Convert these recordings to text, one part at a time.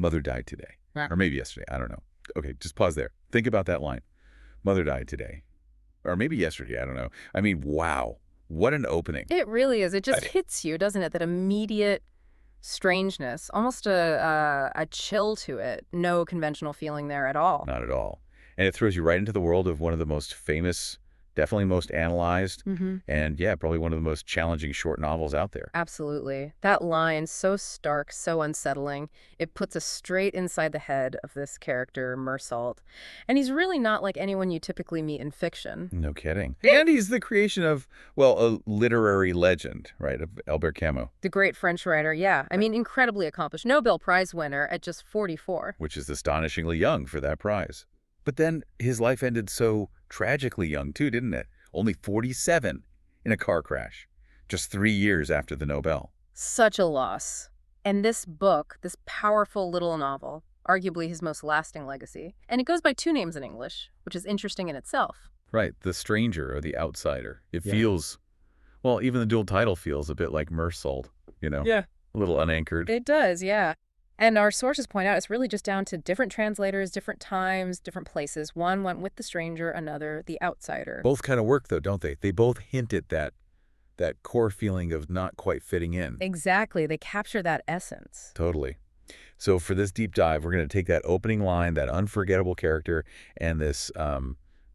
Mother died today. Yeah. Or maybe yesterday. I don't know. Okay, just pause there. Think about that line. Mother died today. Or maybe yesterday. I don't know. I mean, wow. What an opening. It really is. It just hits you, doesn't it? That immediate strangeness, almost a chill to it. No conventional feeling there at all. Not at all. And it throws you right into the world of one of the most famous, definitely most analyzed, and yeah, probably one of the most challenging short novels out there. Absolutely. That line, so stark, so unsettling, it puts us straight inside the head of this character, Mersault. And he's really not like anyone you typically meet in fiction. No kidding. And he's the creation of, well, a literary legend, right, of Albert Camus. The great French writer, yeah. I mean, incredibly accomplished. Nobel Prize winner at just 44. Which is astonishingly young for that prize. But then his life ended so tragically young, too, didn't it? Only 47 in a car crash, just 3 years after the Nobel. Such a loss. And this book, this powerful little novel, arguably his most lasting legacy. And it goes by 2 names in English, which is interesting in itself. Right, the stranger or the outsider. It feels, well, even the dual title feels a bit like Mersault, you know? Yeah. A little unanchored. It does, yeah. And our sources point out it's really just down to different translators, different times, different places. One went with the stranger, another the outsider. Both kind of work, though, don't they? They both hint at that core feeling of not quite fitting in. Exactly. They capture that essence. Totally. So for this deep dive, we're going to take that opening line, that unforgettable character, and this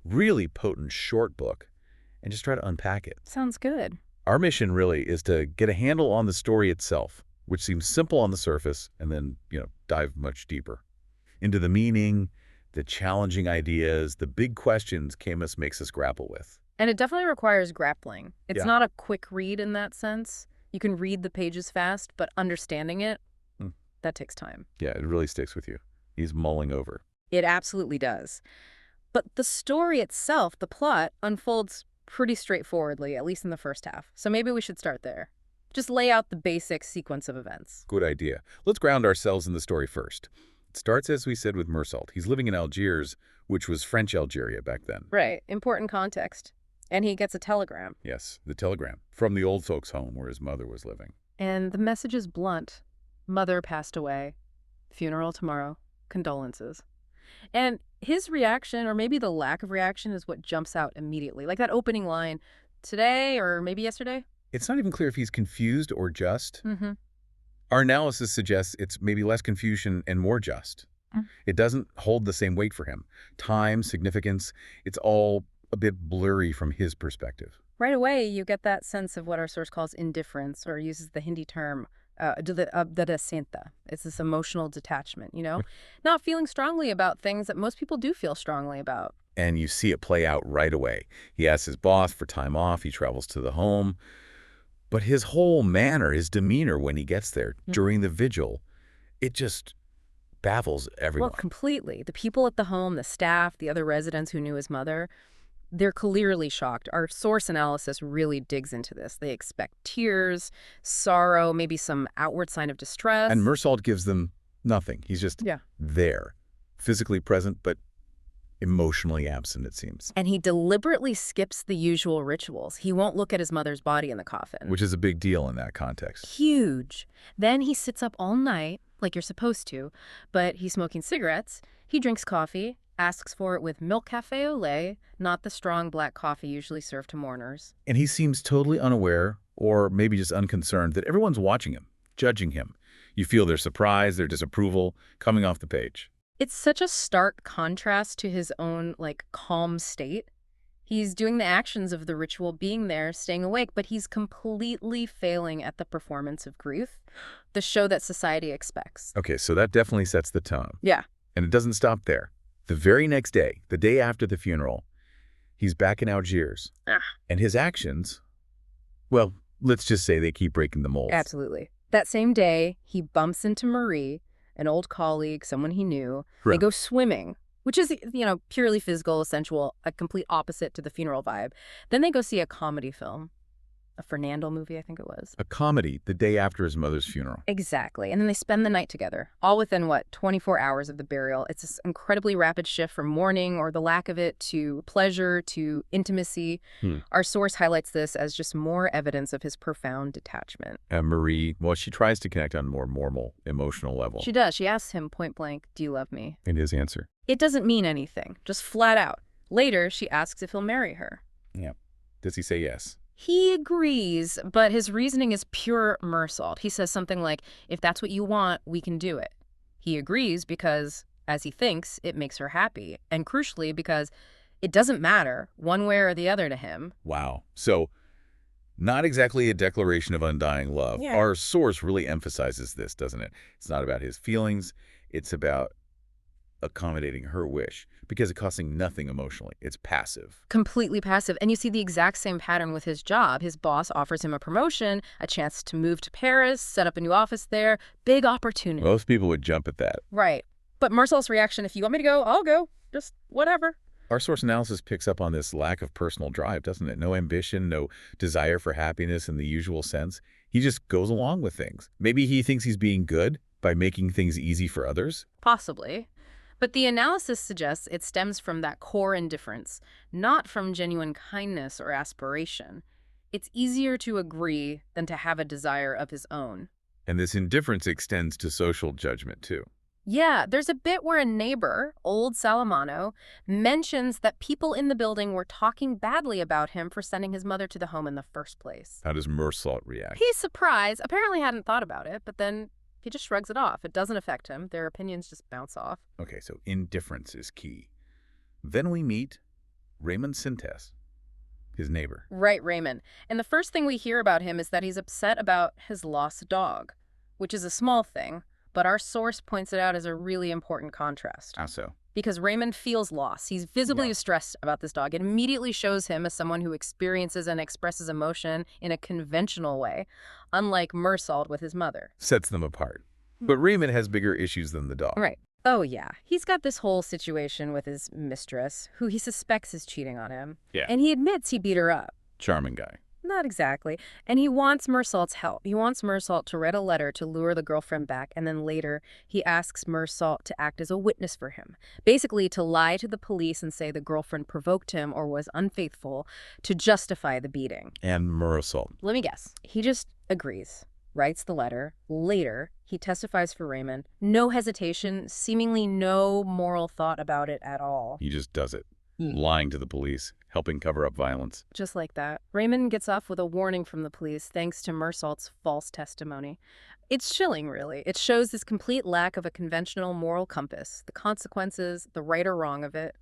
really potent short book, and just try to unpack it. Sounds good. Our mission really is to get a handle on the story itself, which seems simple on the surface, and then, dive much deeper into the meaning, the challenging ideas, the big questions Camus makes us grapple with. And it definitely requires grappling. It's not a quick read in that sense. You can read the pages fast, but understanding it, that takes time. Yeah, it really sticks with you. He's mulling over. It absolutely does. But the story itself, the plot, unfolds pretty straightforwardly, at least in the first half. So maybe we should start there. Just lay out the basic sequence of events. Good idea. Let's ground ourselves in the story first. It starts, as we said, with Mersault. He's living in Algiers, which was French Algeria back then. Right. Important context. And he gets a telegram. Yes, the telegram from the old folks' home where his mother was living. And the message is blunt. Mother passed away. Funeral tomorrow. Condolences. And his reaction, or maybe the lack of reaction, is what jumps out immediately. Like that opening line, today or maybe yesterday? It's not even clear if he's confused or just. Our analysis suggests it's maybe less confusion and more just. It doesn't hold the same weight for him. Time, significance, it's all a bit blurry from his perspective. Right away, you get that sense of what our source calls indifference, or uses the Hindi term, dadasenta. It's this emotional detachment, Not feeling strongly about things that most people do feel strongly about. And you see it play out right away. He asks his boss for time off. He travels to the home. But his whole manner, his demeanor when he gets there during the vigil, it just baffles everyone. Well, completely. The people at the home, the staff, the other residents who knew his mother, they're clearly shocked. Our source analysis really digs into this. They expect tears, sorrow, maybe some outward sign of distress. And Mersault gives them nothing. He's just there, physically present, but emotionally absent, it seems. And he deliberately skips the usual rituals. He won't look at his mother's body in the coffin. Which is a big deal in that context. Huge. Then he sits up all night, like you're supposed to, but he's smoking cigarettes. He drinks coffee, asks for it with milk cafe au lait, not the strong black coffee usually served to mourners. And he seems totally unaware, or maybe just unconcerned, that everyone's watching him, judging him. You feel their surprise, their disapproval, coming off the page. It's such a stark contrast to his own, calm state. He's doing the actions of the ritual, being there, staying awake, but he's completely failing at the performance of grief, the show that society expects. Okay, so that definitely sets the tone. Yeah. And it doesn't stop there. The very next day, the day after the funeral, he's back in Algiers. And his actions, well, let's just say they keep breaking the mold. Absolutely. That same day, he bumps into Marie, an old colleague, someone he knew. Right. They go swimming, which is, purely physical, sensual, a complete opposite to the funeral vibe. Then they go see a comedy film. a Fernando movie, I think it was. A comedy the day after his mother's funeral. Exactly. And then they spend the night together, all within, 24 hours of the burial. It's this incredibly rapid shift from mourning, or the lack of it, to pleasure, to intimacy. Our source highlights this as just more evidence of his profound detachment. And Marie, well, she tries to connect on a more normal, emotional level. She does. She asks him point blank, "Do you love me?" And his answer? It doesn't mean anything, just flat out. Later, she asks if he'll marry her. Yeah. Does he say yes? He agrees, but his reasoning is pure mersault. He says something like, "If that's what you want, we can do it." He agrees because, as he thinks, it makes her happy. And crucially, because it doesn't matter one way or the other to him. Wow. So, not exactly a declaration of undying love. Yeah. Our source really emphasizes this, doesn't it? It's not about his feelings. It's about accommodating her wish, because it costing nothing emotionally. It's passive. Completely passive. And you see the exact same pattern with his job. His boss offers him a promotion, a chance to move to Paris, set up a new office there. Big opportunity. Most people would jump at that. Right. But Marcel's reaction, "If you want me to go, I'll go. Just whatever." Our source analysis picks up on this lack of personal drive, doesn't it? No ambition, no desire for happiness in the usual sense. He just goes along with things. Maybe he thinks he's being good by making things easy for others. Possibly. But the analysis suggests it stems from that core indifference, not from genuine kindness or aspiration. It's easier to agree than to have a desire of his own. And this indifference extends to social judgment, too. Yeah, there's a bit where a neighbor, old Salamano, mentions that people in the building were talking badly about him for sending his mother to the home in the first place. How does Mersault react? He's surprised, apparently hadn't thought about it, but then he just shrugs it off. It doesn't affect him. Their opinions just bounce off. Okay, so indifference is key. Then we meet Raymond Sintes, his neighbor. Right, Raymond. And the first thing we hear about him is that he's upset about his lost dog, which is a small thing, but our source points it out as a really important contrast. How so? Because Raymond feels loss. He's visibly distressed about this dog. It immediately shows him as someone who experiences and expresses emotion in a conventional way, unlike Mersault with his mother. Sets them apart. But Raymond has bigger issues than the dog. Right. Oh, yeah. He's got this whole situation with his mistress, who he suspects is cheating on him. Yeah. And he admits he beat her up. Charming guy. Not exactly. And he wants Mersault's help. He wants Mersault to write a letter to lure the girlfriend back, and then later he asks Mersault to act as a witness for him. Basically, to lie to the police and say the girlfriend provoked him or was unfaithful to justify the beating. And Mersault. Let me guess. He just agrees, writes the letter. Later, he testifies for Raymond. No hesitation, seemingly no moral thought about it at all. He just does it. Lying to the police, helping cover up violence. Just like that. Raymond gets off with a warning from the police thanks to Mersault's false testimony. It's chilling, really. It shows this complete lack of a conventional moral compass, the consequences, the right or wrong of it.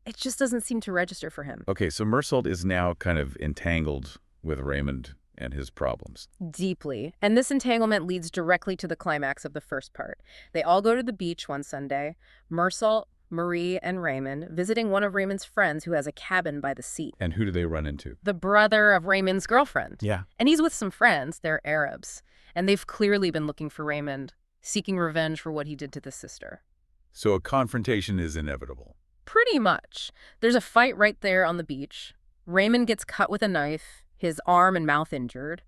It just doesn't seem to register for him. Okay, so Mersault is now kind of entangled with Raymond and his problems. Deeply. And this entanglement leads directly to the climax of the first part. They all go to the beach one Sunday. Mersault, Marie, and Raymond, visiting one of Raymond's friends who has a cabin by the sea. And who do they run into? The brother of Raymond's girlfriend. Yeah. And he's with some friends. They're Arabs. And they've clearly been looking for Raymond, seeking revenge for what he did to the sister. So a confrontation is inevitable. Pretty much. There's a fight right there on the beach. Raymond gets cut with a knife, his arm and mouth injured.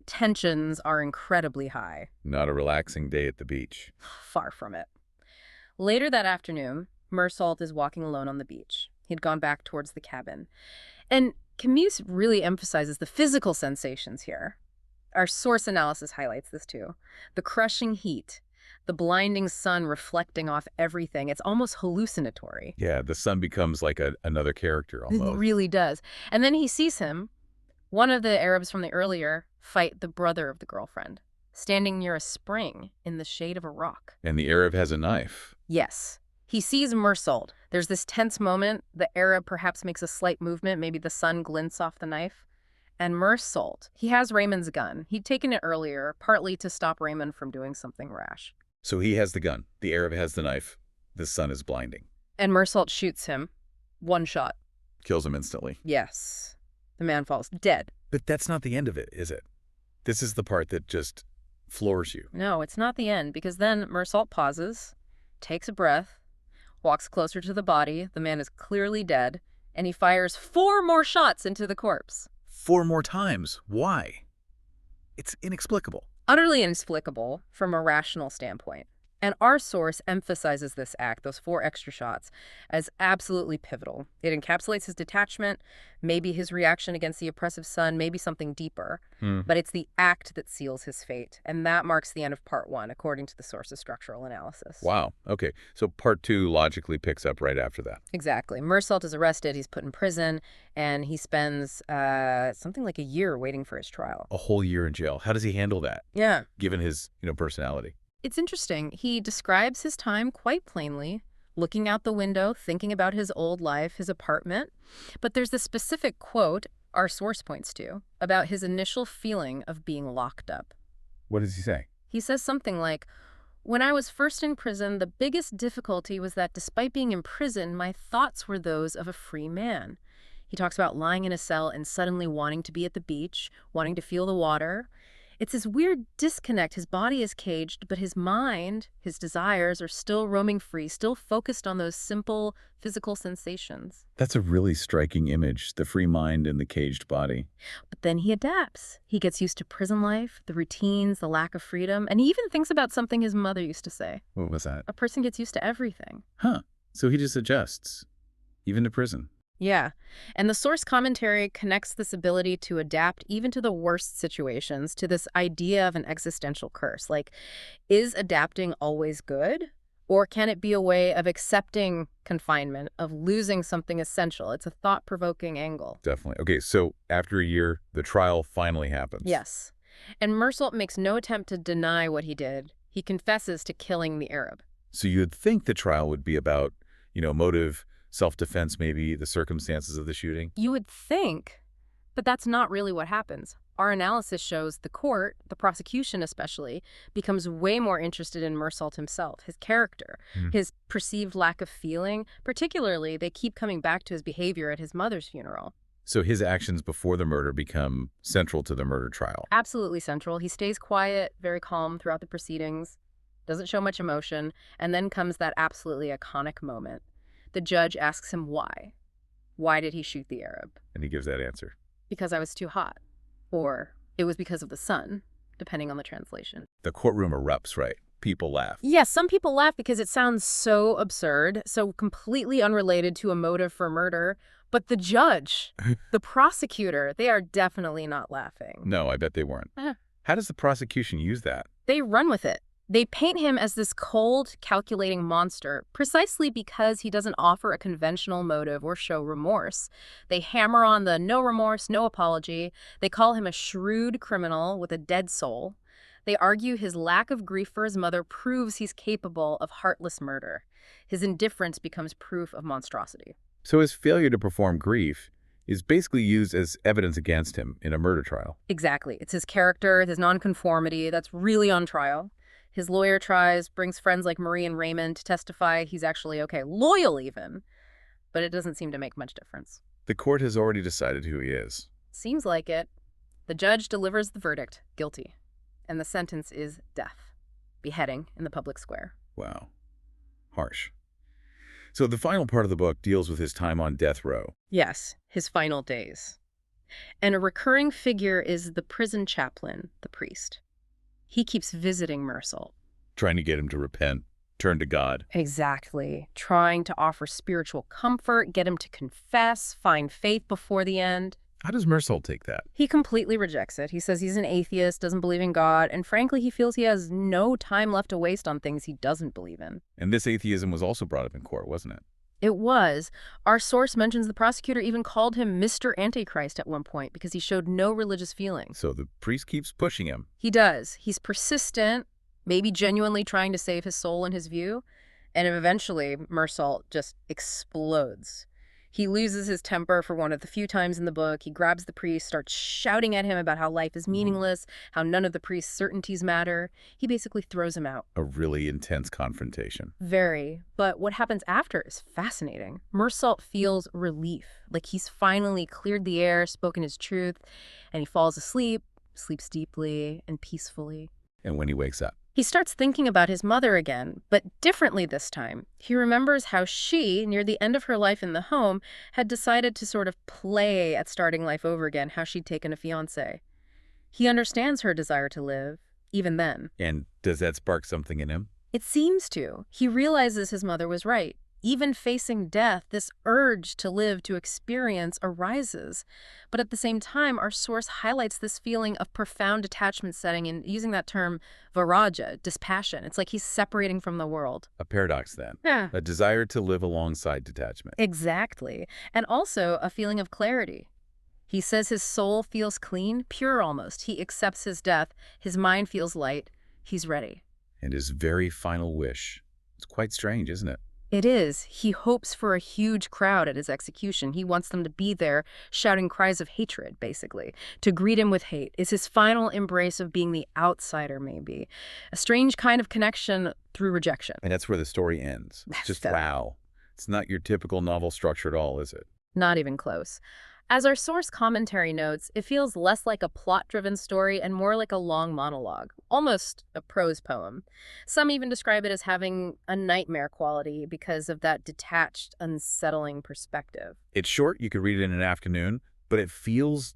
Tensions are incredibly high. Not a relaxing day at the beach. Far from it. Later that afternoon, Mersault is walking alone on the beach. He'd gone back towards the cabin. And Camus really emphasizes the physical sensations here. Our source analysis highlights this too. The crushing heat, the blinding sun reflecting off everything. It's almost hallucinatory. Yeah, the sun becomes like another character almost. It really does. And then he sees him, one of the Arabs from the earlier, fight the brother of the girlfriend, standing near a spring in the shade of a rock. And the Arab has a knife. Yes. He sees Mersault. There's this tense moment. The Arab perhaps makes a slight movement. Maybe the sun glints off the knife. And Mersault, he has Raymond's gun. He'd taken it earlier, partly to stop Raymond from doing something rash. So he has the gun. The Arab has the knife. The sun is blinding. And Mersault shoots him. One shot. Kills him instantly. Yes. The man falls dead. But that's not the end of it, is it? This is the part that just floors you. No, it's not the end, because then Mersault pauses, takes a breath, walks closer to the body. The man is clearly dead, and he fires 4 more shots into the corpse. 4 more times. Why? It's inexplicable. Utterly inexplicable from a rational standpoint. And our source emphasizes this act, those 4 extra shots, as absolutely pivotal. It encapsulates his detachment, maybe his reaction against the oppressive son, maybe something deeper. But it's the act that seals his fate. And that marks the end of part 1, according to the source's structural analysis. Wow. Okay. So part 2 logically picks up right after that. Exactly. Mersault is arrested, he's put in prison, and he spends something like a year waiting for his trial. A whole year in jail. How does he handle that? Yeah. Given his, personality. It's interesting. He describes his time quite plainly, looking out the window, thinking about his old life, his apartment. But there's this specific quote our source points to about his initial feeling of being locked up. What does he say? He says something like, "When I was first in prison, the biggest difficulty was that despite being in prison, my thoughts were those of a free man." He talks about lying in a cell and suddenly wanting to be at the beach, wanting to feel the water. It's this weird disconnect. His body is caged, but his mind, his desires are still roaming free, still focused on those simple physical sensations. That's a really striking image, the free mind and the caged body. But then he adapts. He gets used to prison life, the routines, the lack of freedom, and he even thinks about something his mother used to say. What was that? A person gets used to everything. Huh. So he just adjusts, even to prison. Yeah, and the source commentary connects this ability to adapt even to the worst situations to this idea of an existential curse. Like, is adapting always good? Or can it be a way of accepting confinement, of losing something essential? It's a thought-provoking angle. Definitely. Okay, so after a year, the trial finally happens. Yes, and Mersault makes no attempt to deny what he did. He confesses to killing the Arab. So you'd think the trial would be about, motive, self-defense, maybe the circumstances of the shooting? You would think, but that's not really what happens. Our analysis shows the court, the prosecution especially, becomes way more interested in Mersault himself, his character, his perceived lack of feeling. Particularly, they keep coming back to his behavior at his mother's funeral. So his actions before the murder become central to the murder trial. Absolutely central. He stays quiet, very calm throughout the proceedings, doesn't show much emotion, and then comes that absolutely iconic moment. The judge asks him why. Why did he shoot the Arab? And he gives that answer. Because I was too hot. Or it was because of the sun, depending on the translation. The courtroom erupts, right? People laugh. Yes, some people laugh because it sounds so absurd, so completely unrelated to a motive for murder. But the judge, the prosecutor, they are definitely not laughing. No, I bet they weren't. How does the prosecution use that? They run with it. They paint him as this cold, calculating monster precisely because he doesn't offer a conventional motive or show remorse. They hammer on the no remorse, no apology. They call him a shrewd criminal with a dead soul. They argue his lack of grief for his mother proves he's capable of heartless murder. His indifference becomes proof of monstrosity. So his failure to perform grief is basically used as evidence against him in a murder trial. Exactly. It's his character, his nonconformity that's really on trial. His lawyer tries, brings friends like Marie and Raymond to testify he's actually okay, loyal even. But it doesn't seem to make much difference. The court has already decided who he is. Seems like it. The judge delivers the verdict, guilty. And the sentence is death. Beheading in the public square. Wow. Harsh. So the final part of the book deals with his time on death row. Yes, his final days. And a recurring figure is the prison chaplain, the priest. He keeps visiting Mersault. Trying to get him to repent, turn to God. Exactly. Trying to offer spiritual comfort, get him to confess, find faith before the end. How does Mersault take that? He completely rejects it. He says he's an atheist, doesn't believe in God, and frankly, he feels he has no time left to waste on things he doesn't believe in. And this atheism was also brought up in court, wasn't it? It was. Our source mentions the prosecutor even called him Mr. Antichrist at one point because he showed no religious feelings. So the priest keeps pushing him. He does. He's persistent, maybe genuinely trying to save his soul in his view, and eventually Mersault just explodes. He loses his temper for one of the few times in the book. He grabs the priest, starts shouting at him about how life is meaningless, how none of the priest's certainties matter. He basically throws him out. A really intense confrontation. Very. But what happens after is fascinating. Mersault feels relief, like he's finally cleared the air, spoken his truth, and he falls asleep, sleeps deeply and peacefully. And when he wakes up, He starts thinking about his mother again, but differently this time. He remembers how she, near the end of her life in the home, had decided to sort of play at starting life over again, how she'd taken a fiancé. He understands her desire to live, even then. And does that spark something in him? It seems to. He realizes his mother was right. Even facing death, this urge to live, to experience, arises. But at the same time, our source highlights this feeling of profound detachment setting in using that term viraja, dispassion. It's like he's separating from the world. A paradox, then. Yeah. A desire to live alongside detachment. Exactly. And also a feeling of clarity. He says his soul feels clean, pure almost. He accepts his death. His mind feels light. He's ready. And his very final wish. It's quite strange, isn't it? It is. He hopes for a huge crowd at his execution. He wants them to be there, shouting cries of hatred, basically. To greet him with hate is his final embrace of being the outsider, maybe. A strange kind of connection through rejection. And that's where the story ends. It's just, wow. It's not your typical novel structure at all, is it? Not even close. As our source commentary notes, it feels less like a plot-driven story and more like a long monologue, almost a prose poem. Some even describe it as having a nightmare quality because of that detached, unsettling perspective. It's short, you could read it in an afternoon, but it feels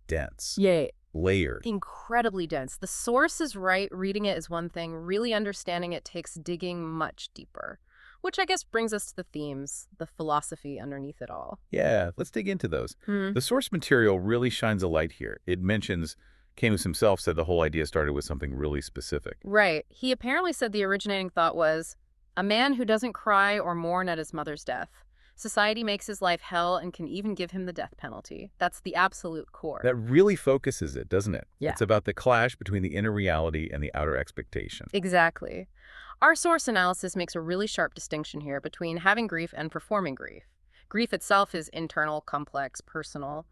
dense. Yeah. Layered. Incredibly dense. The source is right, reading it is one thing, really understanding it takes digging much deeper. Which I guess brings us to the themes, the philosophy underneath it all. Yeah, let's dig into those. The source material really shines a light here. It mentions, Camus himself said the whole idea started with something really specific. Right. He apparently said the originating thought was, a man who doesn't cry or mourn at his mother's death. Society makes his life hell and can even give him the death penalty. That's the absolute core. That really focuses it, doesn't it? Yeah. It's about the clash between the inner reality and the outer expectation. Exactly. Our source analysis makes a really sharp distinction here between having grief and performing grief. Grief itself is internal, complex, personal,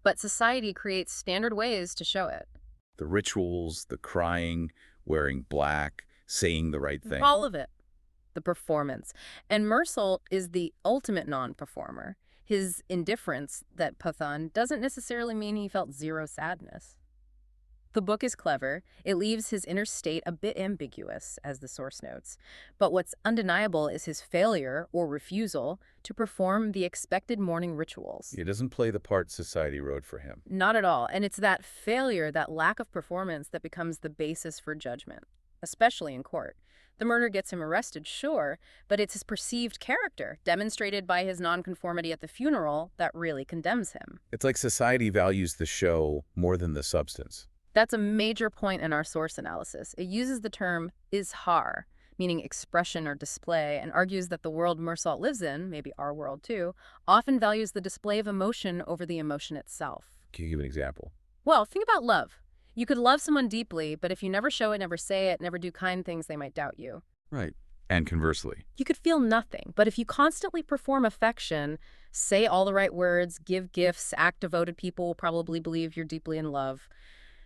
but society creates standard ways to show it. The rituals, the crying, wearing black, saying the right thing. All of it. The performance. And Mersault is the ultimate non-performer. His indifference, that Pathan, doesn't necessarily mean he felt zero sadness. The book is clever. It leaves his inner state a bit ambiguous, as the source notes. But what's undeniable is his failure, or refusal, to perform the expected mourning rituals. He doesn't play the part society wrote for him. Not at all. And it's that failure, that lack of performance, that becomes the basis for judgment, especially in court. The murder gets him arrested, sure, but it's his perceived character, demonstrated by his nonconformity at the funeral, that really condemns him. It's like society values the show more than the substance. That's a major point in our source analysis. It uses the term izhar, meaning expression or display, and argues that the world Mersault lives in, maybe our world too, often values the display of emotion over the emotion itself. Can you give an example? Well, think about love. You could love someone deeply, but if you never show it, never say it, never do kind things, they might doubt you. Right. And conversely. You could feel nothing, but if you constantly perform affection, say all the right words, give gifts, act devoted, people will probably believe you're deeply in love.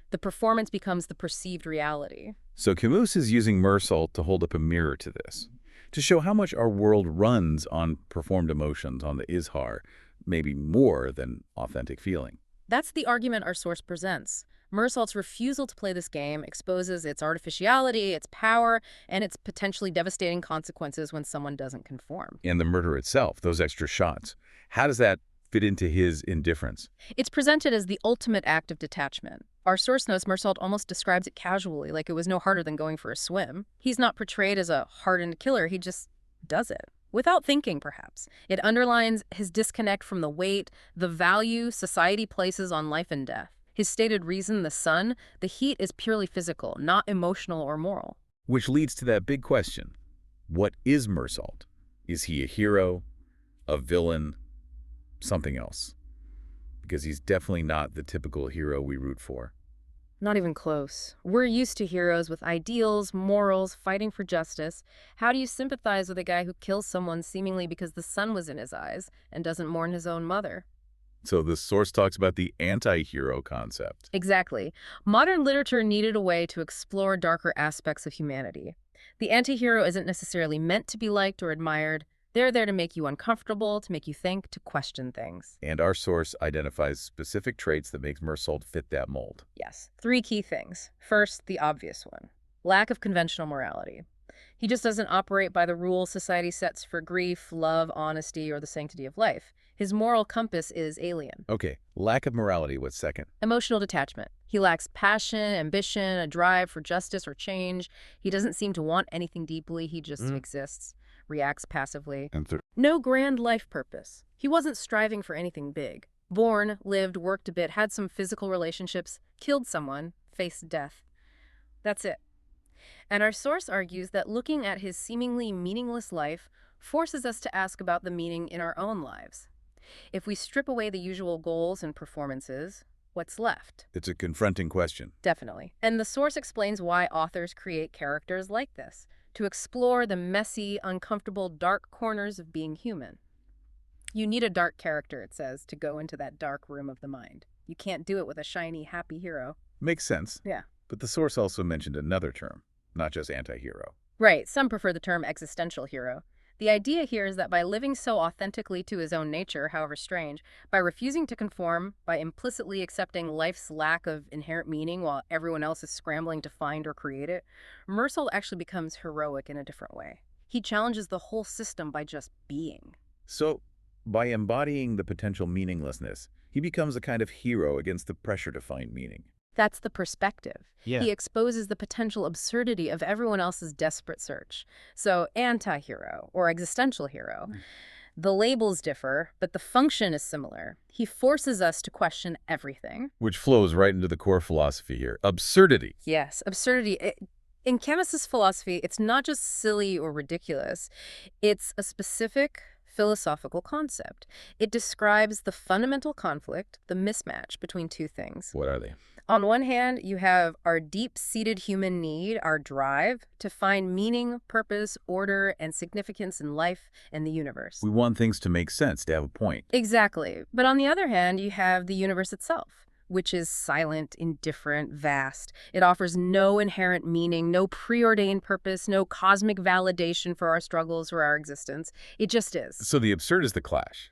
The performance becomes the perceived reality. So Camus is using Mersault to hold up a mirror to this, to show how much our world runs on performed emotions, on the izhar, maybe more than authentic feeling. That's the argument our source presents. Mersault's refusal to play this game exposes its artificiality, its power, and its potentially devastating consequences when someone doesn't conform. And the murder itself, those extra shots, how does that fit into his indifference? It's presented as the ultimate act of detachment. Our source notes Mersault almost describes it casually, like it was no harder than going for a swim. He's not portrayed as a hardened killer, he just does it. Without thinking, perhaps. It underlines his disconnect from the weight, the value society places on life and death. His stated reason, the sun, the heat is purely physical, not emotional or moral. Which leads to that big question. What is Mersault? Is he a hero, a villain, something else? Because he's definitely not the typical hero we root for. Not even close. We're used to heroes with ideals, morals, fighting for justice. How do you sympathize with a guy who kills someone seemingly because the sun was in his eyes and doesn't mourn his own mother? So the source talks about the anti-hero concept. Exactly. Modern literature needed a way to explore darker aspects of humanity. The anti-hero isn't necessarily meant to be liked or admired. They're there to make you uncomfortable, to make you think, to question things. And our source identifies specific traits that makes Mersault fit that mold. Yes. 3 key things. First, the obvious one. Lack of conventional morality. He just doesn't operate by the rules society sets for grief, love, honesty, or the sanctity of life. His moral compass is alien. Okay, lack of morality, what's second? Emotional detachment. He lacks passion, ambition, a drive for justice or change. He doesn't seem to want anything deeply. He just exists, reacts passively. And third. No grand life purpose. He wasn't striving for anything big. Born, lived, worked a bit, had some physical relationships, killed someone, faced death. That's it. And our source argues that looking at his seemingly meaningless life forces us to ask about the meaning in our own lives. If we strip away the usual goals and performances, what's left? It's a confronting question. Definitely. And the source explains why authors create characters like this, to explore the messy, uncomfortable, dark corners of being human. You need a dark character, it says, to go into that dark room of the mind. You can't do it with a shiny, happy hero. Makes sense. Yeah. But the source also mentioned another term, not just anti-hero. Right. Some prefer the term existential hero. The idea here is that by living so authentically to his own nature, however strange, by refusing to conform, by implicitly accepting life's lack of inherent meaning while everyone else is scrambling to find or create it, Mersault actually becomes heroic in a different way. He challenges the whole system by just being. So, by embodying the potential meaninglessness, he becomes a kind of hero against the pressure to find meaning. That's the perspective. Yeah. He exposes the potential absurdity of everyone else's desperate search. So, anti-hero or existential hero. The labels differ, but the function is similar. He forces us to question everything. Which flows right into the core philosophy here. Absurdity. Yes, absurdity. In Camus's philosophy, it's not just silly or ridiculous. It's a specific philosophical concept. It describes the fundamental conflict, the mismatch between two things. What are they? On one hand, you have our deep-seated human need, our drive, to find meaning, purpose, order, and significance in life and the universe. We want things to make sense, to have a point. Exactly. But on the other hand, you have the universe itself, which is silent, indifferent, vast. It offers no inherent meaning, no preordained purpose, no cosmic validation for our struggles or our existence. It just is. So the absurd is the clash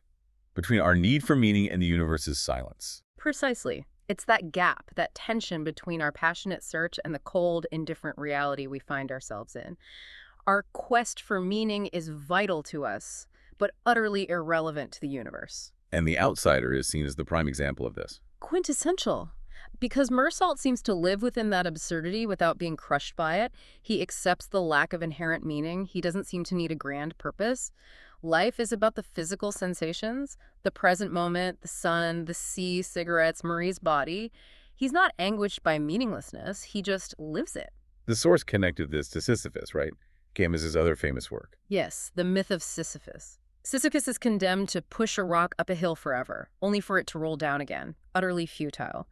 between our need for meaning and the universe's silence. Precisely. It's that gap, that tension between our passionate search and the cold, indifferent reality we find ourselves in. Our quest for meaning is vital to us, but utterly irrelevant to the universe. And the outsider is seen as the prime example of this. Quintessential. Because Mersault seems to live within that absurdity without being crushed by it. He accepts the lack of inherent meaning. He doesn't seem to need a grand purpose. Life is about the physical sensations, the present moment, the sun, the sea, cigarettes, Marie's body. He's not anguished by meaninglessness. He just lives it. The source connected this to Sisyphus, right? Camus's other famous work. Yes, the myth of Sisyphus. Sisyphus is condemned to push a rock up a hill forever, only for it to roll down again, utterly futile.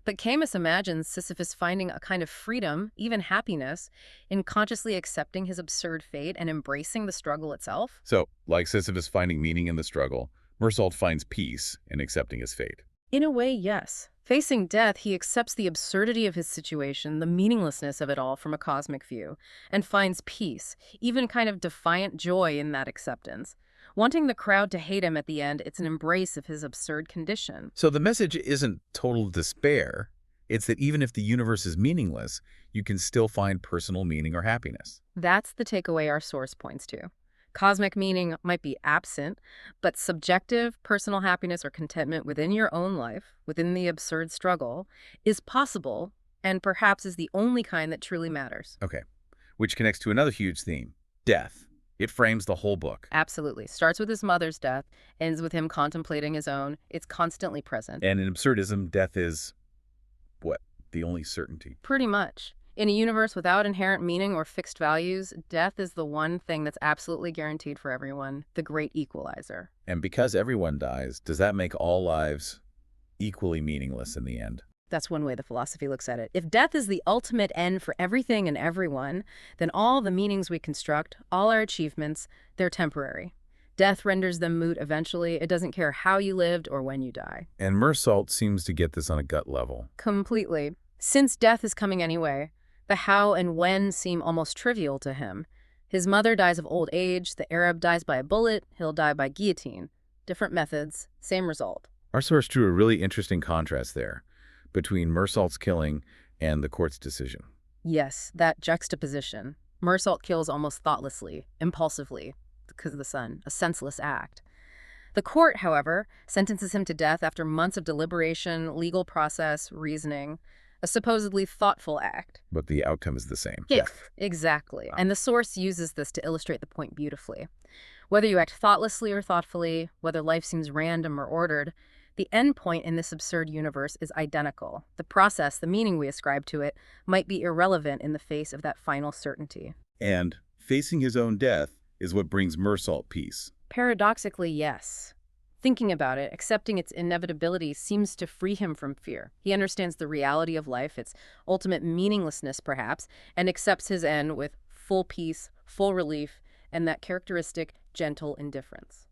But Camus imagines Sisyphus finding a kind of freedom, even happiness, in consciously accepting his absurd fate and embracing the struggle itself. So, like Sisyphus finding meaning in the struggle, Mersault finds peace in accepting his fate. In a way, yes. Facing death, he accepts the absurdity of his situation, the meaninglessness of it all from a cosmic view, and finds peace, even kind of defiant joy in that acceptance. Wanting the crowd to hate him at the end, it's an embrace of his absurd condition. So the message isn't total despair. It's that even if the universe is meaningless, you can still find personal meaning or happiness. That's the takeaway our source points to. Cosmic meaning might be absent, but subjective, personal happiness or contentment within your own life, within the absurd struggle, is possible and perhaps is the only kind that truly matters. Okay, which connects to another huge theme, death. It frames the whole book. Absolutely. Starts with his mother's death, ends with him contemplating his own. It's constantly present. And in absurdism, death is, what, the only certainty? Pretty much. In a universe without inherent meaning or fixed values, death is the one thing that's absolutely guaranteed for everyone, the great equalizer. And because everyone dies, does that make all lives equally meaningless in the end? That's one way the philosophy looks at it. If death is the ultimate end for everything and everyone, then all the meanings we construct, all our achievements, they're temporary. Death renders them moot eventually. It doesn't care how you lived or when you die. And Mersault seems to get this on a gut level. Completely. Since death is coming anyway, the how and when seem almost trivial to him. His mother dies of old age, the Arab dies by a bullet, he'll die by guillotine. Different methods, same result. Our source drew a really interesting contrast there between Mersault's killing and the court's decision. Yes, that juxtaposition. Mersault kills almost thoughtlessly, impulsively, because of the sun, a senseless act. The court, however, sentences him to death after months of deliberation, legal process, reasoning, a supposedly thoughtful act. But the outcome is the same, Yeah, death. exactly. And the source uses this to illustrate the point beautifully. Whether you act thoughtlessly or thoughtfully, whether life seems random or ordered, the end point in this absurd universe is identical. The process, the meaning we ascribe to it, might be irrelevant in the face of that final certainty. And facing his own death is what brings Mersault peace. Paradoxically, yes. Thinking about it, accepting its inevitability seems to free him from fear. He understands the reality of life, its ultimate meaninglessness perhaps, and accepts his end with full peace, full relief, and that characteristic gentle indifference.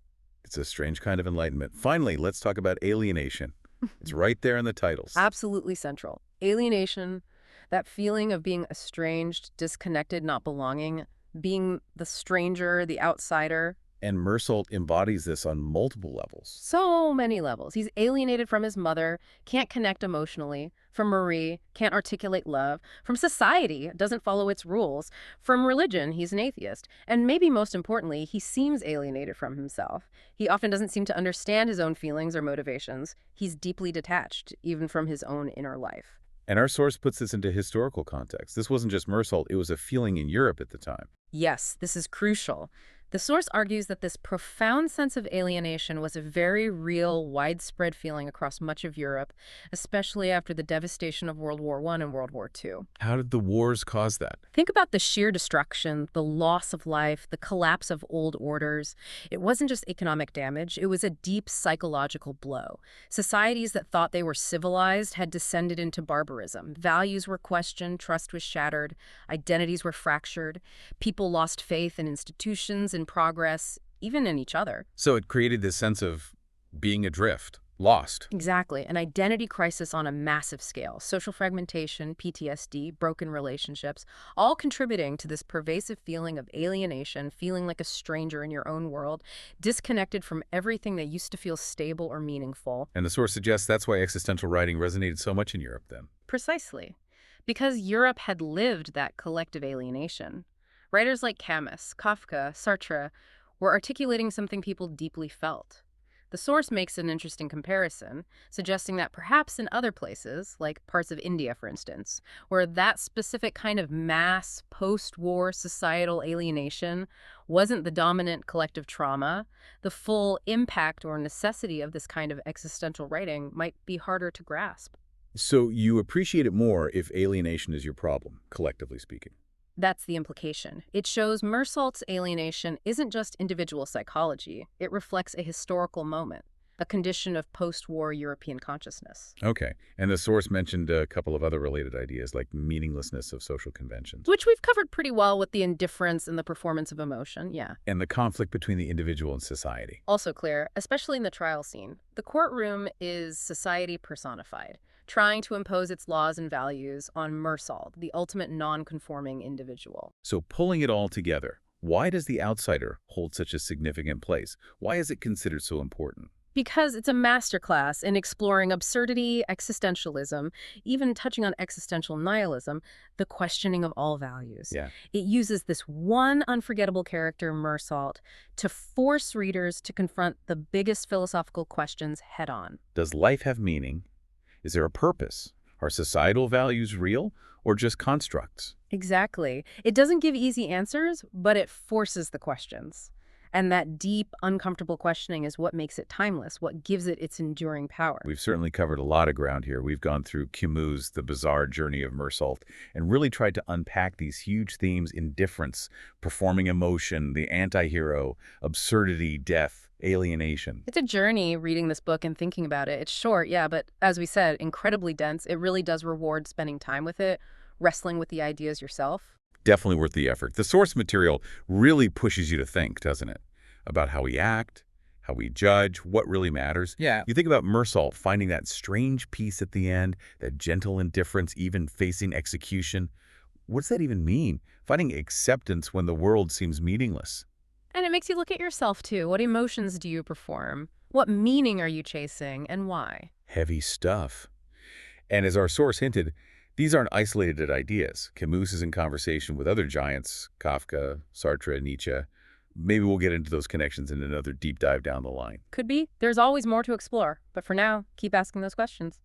It's a strange kind of enlightenment. Finally, let's talk about alienation. It's right there in the titles. Absolutely central. Alienation, that feeling of being estranged, disconnected, not belonging, being the stranger, the outsider. And Mersault embodies this on multiple levels. So many levels. He's alienated from his mother, can't connect emotionally. From Marie, can't articulate love. From society, doesn't follow its rules. From religion, he's an atheist. And maybe most importantly, he seems alienated from himself. He often doesn't seem to understand his own feelings or motivations. He's deeply detached, even from his own inner life. And our source puts this into historical context. This wasn't just Mersault, it was a feeling in Europe at the time. Yes, this is crucial. The source argues that this profound sense of alienation was a very real, widespread feeling across much of Europe, especially after the devastation of World War I and World War II. How did the wars cause that? Think about the sheer destruction, the loss of life, the collapse of old orders. It wasn't just economic damage, it was a deep psychological blow. Societies that thought they were civilized had descended into barbarism. Values were questioned, trust was shattered, identities were fractured. People lost faith in institutions, in progress, even in each other. So it created this sense of being adrift, lost. Exactly. An identity crisis on a massive scale. Social fragmentation, PTSD, broken relationships, all contributing to this pervasive feeling of alienation, feeling like a stranger in your own world, disconnected from everything that used to feel stable or meaningful. And the source suggests that's why existential writing resonated so much in Europe then. Precisely. Because Europe had lived that collective alienation. Writers like Camus, Kafka, Sartre were articulating something people deeply felt. The source makes an interesting comparison, suggesting that perhaps in other places, like parts of India, for instance, where that specific kind of mass post-war societal alienation wasn't the dominant collective trauma, the full impact or necessity of this kind of existential writing might be harder to grasp. So you appreciate it more if alienation is your problem, collectively speaking. That's the implication. It shows Mersault's alienation isn't just individual psychology. It reflects a historical moment, a condition of post-war European consciousness. Okay. And the source mentioned a couple of other related ideas, like meaninglessness of social conventions. Which we've covered pretty well with the indifference and the performance of emotion, yeah. And the conflict between the individual and society. Also clear, especially in the trial scene. The courtroom is society personified, trying to impose its laws and values on Mersault, the ultimate non-conforming individual. So pulling it all together, why does the outsider hold such a significant place? Why is it considered so important? Because it's a masterclass in exploring absurdity, existentialism, even touching on existential nihilism, the questioning of all values. Yeah. It uses this one unforgettable character, Mersault, to force readers to confront the biggest philosophical questions head-on. Does life have meaning? Is there a purpose? Are societal values real or just constructs? Exactly. It doesn't give easy answers, but it forces the questions. And that deep, uncomfortable questioning is what makes it timeless, what gives it its enduring power. We've certainly covered a lot of ground here. We've gone through Camus' The Bizarre Journey of Mersault and really tried to unpack these huge themes: indifference, performing emotion, the anti-hero, absurdity, death, alienation. It's a journey reading this book and thinking about it. It's short, yeah, but as we said, incredibly dense. It really does reward spending time with it, wrestling with the ideas yourself. Definitely worth the effort. The source material really pushes you to think, doesn't it? About how we act, how we judge, what really matters. Yeah. You think about Mersault finding that strange peace at the end, that gentle indifference, even facing execution. What does that even mean? Finding acceptance when the world seems meaningless. And it makes you look at yourself, too. What emotions do you perform? What meaning are you chasing, and why? Heavy stuff. And as our source hinted, These aren't isolated ideas. Camus is in conversation with other giants, Kafka, Sartre, Nietzsche. Maybe we'll get into those connections in another deep dive down the line. Could be. There's always more to explore. But for now, keep asking those questions.